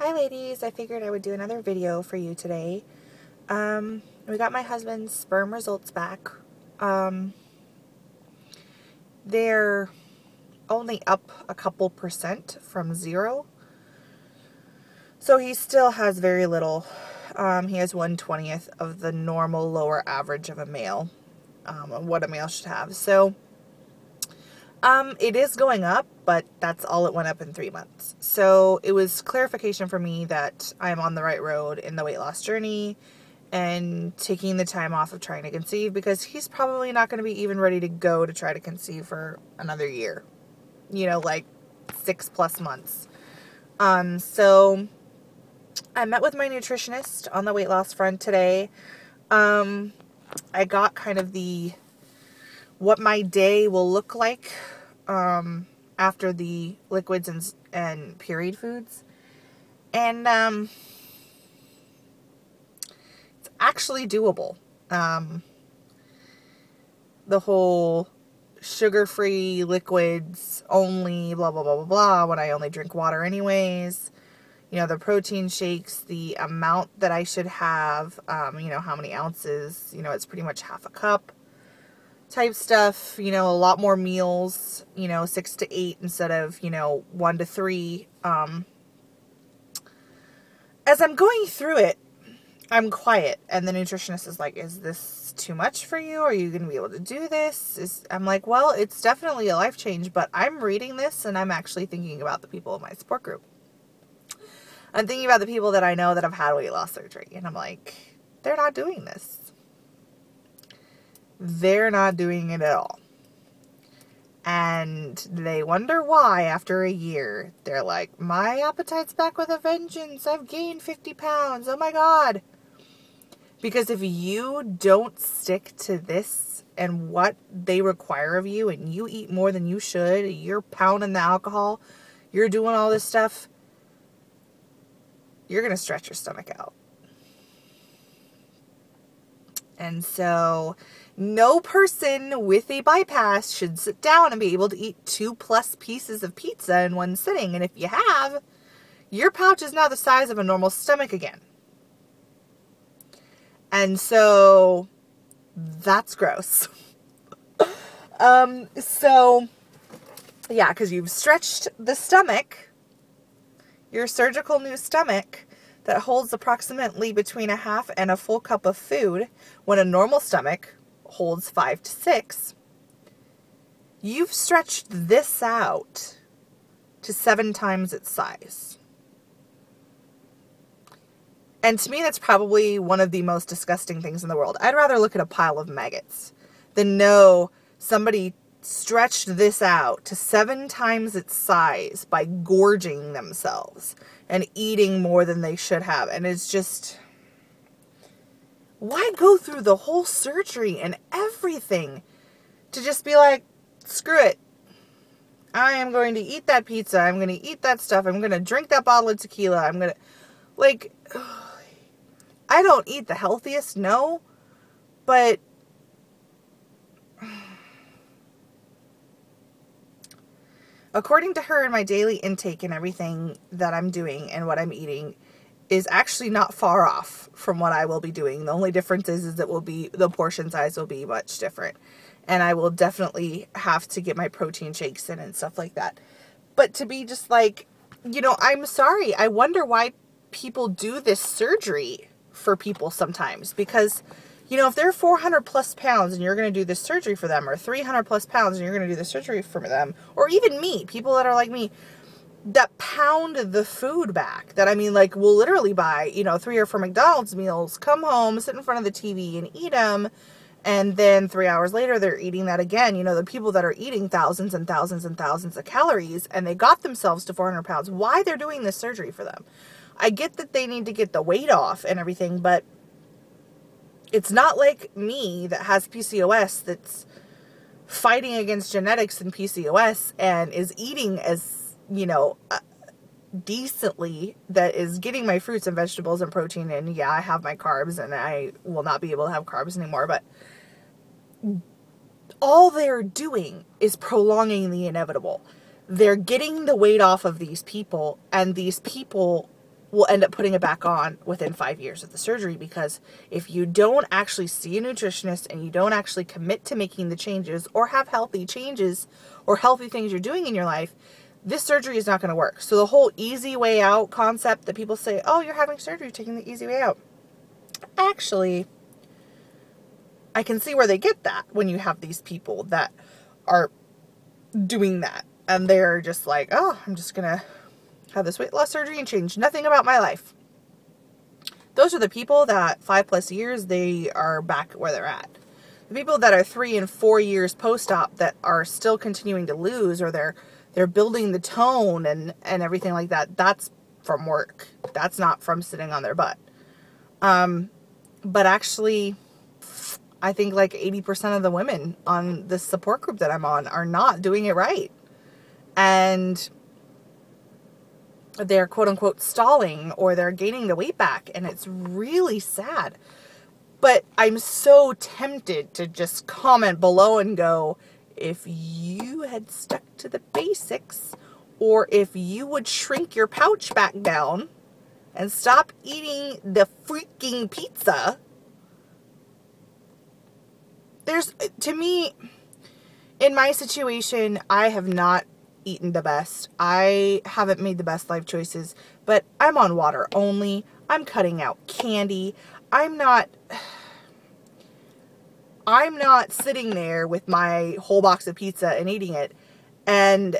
Hi ladies, I figured I would do another video for you today. We got my husband's sperm results back. They're only up a couple percent from 0. So he still has very little. He has 1/20th of the normal lower average of a male, what a male should have. So it is going up, but that's all it went up in 3 months. So it was clarification for me that I'm on the right road in the weight loss journey and taking the time off of trying to conceive, because he's probably not going to be even ready to go to try to conceive for another year, like 6+ months. So I met with my nutritionist on the weight loss front today. I got kind of what my day will look like after the liquids and period foods. And it's actually doable. The whole sugar-free liquids only, blah, blah, blah, blah, blah, when I only drink water anyways. The protein shakes, the amount that I should have, how many ounces, it's pretty much half a cup type stuff, a lot more meals, 6 to 8 instead of, 1 to 3. As I'm going through it, I'm quiet, and the nutritionist is like, is this too much for you? Are you going to be able to do this? I'm like, well, it's definitely a life change, but I'm reading this, and I'm actually thinking about the people in my support group. I'm thinking about the people that I know that have had weight loss surgery, and I'm like, they're not doing this. They're not doing it at all. And they wonder why after a year. They're like, my appetite's back with a vengeance. I've gained 50 pounds. Oh my God. Because if you don't stick to this and what they require of you, and you eat more than you should, you're pounding the alcohol, you're doing all this stuff, you're going to stretch your stomach out. And so no person with a bypass should sit down and be able to eat 2+ pieces of pizza in one sitting. And if you have, your pouch is now the size of a normal stomach again. And so that's gross. Yeah, because you've stretched the stomach, your surgical new stomach, that holds approximately between a half and a full cup of food, when a normal stomach holds 5 to 6. You've stretched this out to 7 times its size. And to me, that's probably one of the most disgusting things in the world. I'd rather look at a pile of maggots than know somebody stretched this out to 7 times its size by gorging themselves and eating more than they should have. And it's just, why go through the whole surgery and everything to just be like, screw it. I am going to eat that pizza. I'm going to eat that stuff. I'm going to drink that bottle of tequila. I'm going to, like, I don't eat the healthiest, no, but according to her, my daily intake and everything that I'm doing and what I'm eating is actually not far off from what I will be doing. The only difference is the portion size will be much different. And I will definitely have to get my protein shakes in and stuff like that. But to be just like, I'm sorry. I wonder why people do this surgery for people sometimes. Because, if they're 400+ pounds and you're going to do this surgery for them, or 300+ pounds and you're going to do this surgery for them, or even me, people that are like me, that pound the food back, that will literally buy, 3 or 4 McDonald's meals, come home, sit in front of the TV and eat them, and then 3 hours later they're eating that again. The people that are eating thousands and thousands and thousands of calories, and they got themselves to 400 pounds. Why they're doing this surgery for them? I get that they need to get the weight off and everything, but it's not like me that has PCOS that's fighting against genetics and PCOS and is eating as, decently, that is getting my fruits and vegetables and protein in. Yeah, I have my carbs, and I will not be able to have carbs anymore, but all they're doing is prolonging the inevitable. They're getting the weight off of these people, and these people will end up putting it back on within 5 years of the surgery, because if you don't actually see a nutritionist and you don't actually commit to making the changes or have healthy changes or healthy things you're doing in your life, this surgery is not going to work. So the whole easy way out concept that people say, oh, you're having surgery, taking the easy way out. Actually, I can see where they get that when you have these people that are doing that. And they're just like, oh, I'm just going to have this weight loss surgery and change nothing about my life. Those are the people that 5+ years, they are back where they're at. The people that are 3 and 4 years post-op that are still continuing to lose, or they're building the tone and everything like that, that's from work. That's not from sitting on their butt. But actually, I think like 80% of the women on this support group that I'm on are not doing it right. And they're quote unquote stalling, or they're gaining the weight back, and it's really sad. But I'm so tempted to just comment below and go, if you had stuck to the basics, or if you would shrink your pouch back down and stop eating the freaking pizza. To me, in my situation, I have not eaten the best. I haven't made the best life choices, but I'm on water only. I'm cutting out candy. I'm not sitting there with my whole box of pizza and eating it. And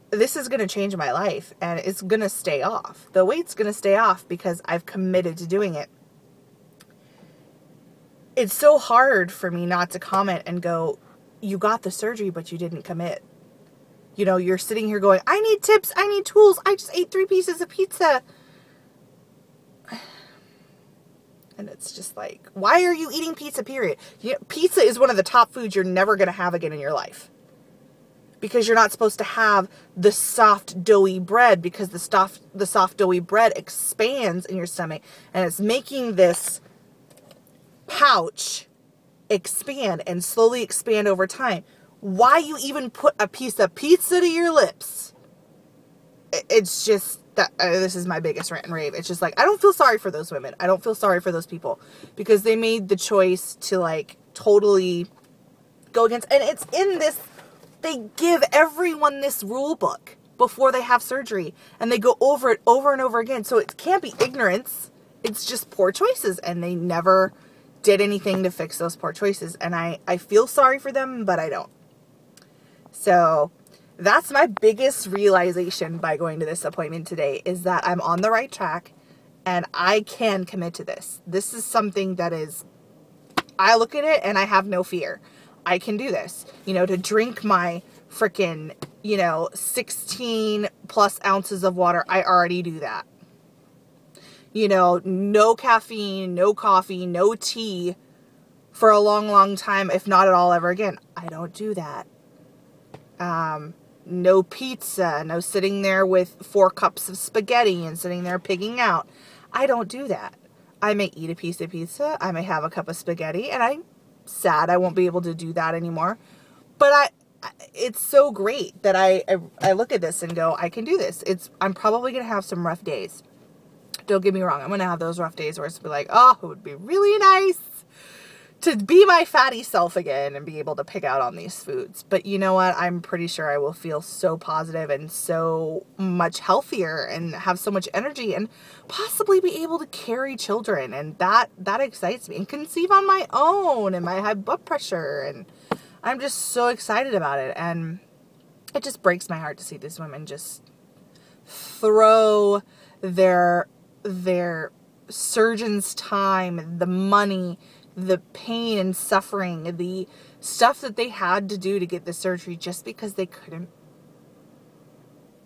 this is going to change my life, and it's going to stay off. The weight's going to stay off because I've committed to doing it. It's so hard for me not to comment and go, you got the surgery, but you didn't commit. You know, you're sitting here going, I need tips, I need tools, I just ate 3 pieces of pizza. And it's just like, why are you eating pizza, period? You know, pizza is one of the top foods you're never going to have again in your life. Because you're not supposed to have the soft, doughy bread, because the soft, doughy bread expands in your stomach. And it's making this pouch expand and slowly expand over time. Why you even put a piece of pizza to your lips? It's just that this is my biggest rant and rave. It's just like, I don't feel sorry for those women. I don't feel sorry for those people, because they made the choice to like totally go against, and it's in this, they give everyone this rule book before they have surgery, and they go over it over and over again. So it can't be ignorance. It's just poor choices, and they never did anything to fix those poor choices. And I feel sorry for them, but I don't. So that's my biggest realization by going to this appointment today, is that I'm on the right track and I can commit to this. This is something that is, I look at it and I have no fear. I can do this. You know, to drink my freaking, 16 plus ounces of water, I already do that. You know, no caffeine, no coffee, no tea for a long, long time, if not at all ever again. I don't do that. No pizza, no sitting there with 4 cups of spaghetti and sitting there pigging out. I don't do that. I may eat a piece of pizza, I may have a cup of spaghetti, and I'm sad I won't be able to do that anymore. But it's so great that I look at this and go, I can do this. I'm probably going to have some rough days. Don't get me wrong. I'm going to have those rough days where it's be like, oh, it would be really nice to be my fatty self again and be able to pick out on these foods. But you know what? I'm pretty sure I will feel so positive and so much healthier and have so much energy and possibly be able to carry children. And that excites me, and conceive on my own, and my high blood pressure. And I'm just so excited about it. And it just breaks my heart to see these women just throw their surgeon's time, the money, the pain and suffering, the stuff that they had to do to get the surgery, just because they couldn't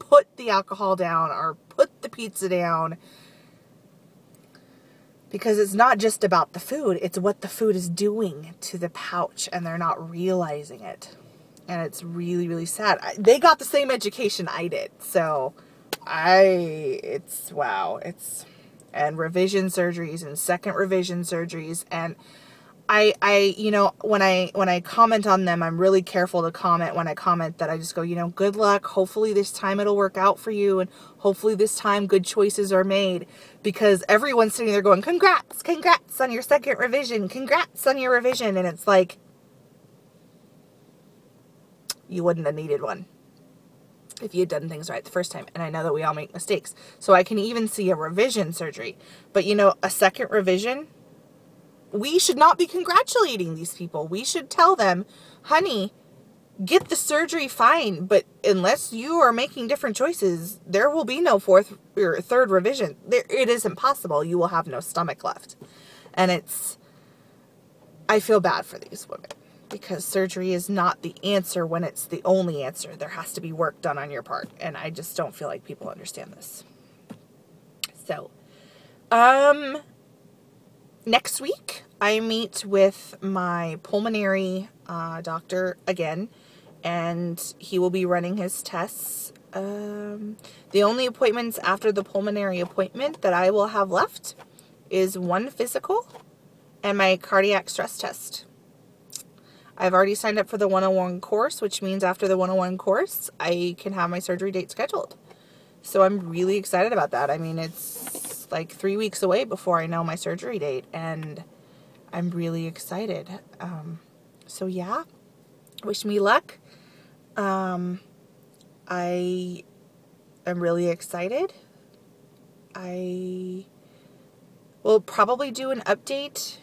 put the alcohol down or put the pizza down. Because it's not just about the food, it's what the food is doing to the pouch, and they're not realizing it. And it's really, really sad. They got the same education I did. So and revision surgeries and second revision surgeries. And you know, when I comment on them, I'm really careful to comment when I comment that I just go, you know, good luck. Hopefully this time it'll work out for you. And hopefully this time good choices are made, because everyone's sitting there going, congrats on your second revision. Congrats on your revision. And it's like, you wouldn't have needed one if you had done things right the first time. And I know that we all make mistakes. So I can even see a revision surgery, but you know, a second revision, we should not be congratulating these people. We should tell them, honey, get the surgery fine, but unless you are making different choices, there will be no fourth or third revision. It is impossible. You will have no stomach left. And I feel bad for these women, because surgery is not the answer when it's the only answer. There has to be work done on your part. And I just don't feel like people understand this. So, next week, I meet with my pulmonary doctor again, and he will be running his tests. The only appointments after the pulmonary appointment that I will have left is one physical and my cardiac stress test. I've already signed up for the 101 course, which means after the 101 course, I can have my surgery date scheduled. So I'm really excited about that. I mean, it's like 3 weeks away before I know my surgery date, and I'm really excited. So yeah, wish me luck. I am really excited. I will probably do an update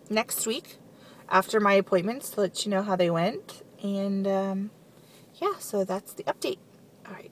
next week after my appointments to let you know how they went. And yeah, so that's the update. All right.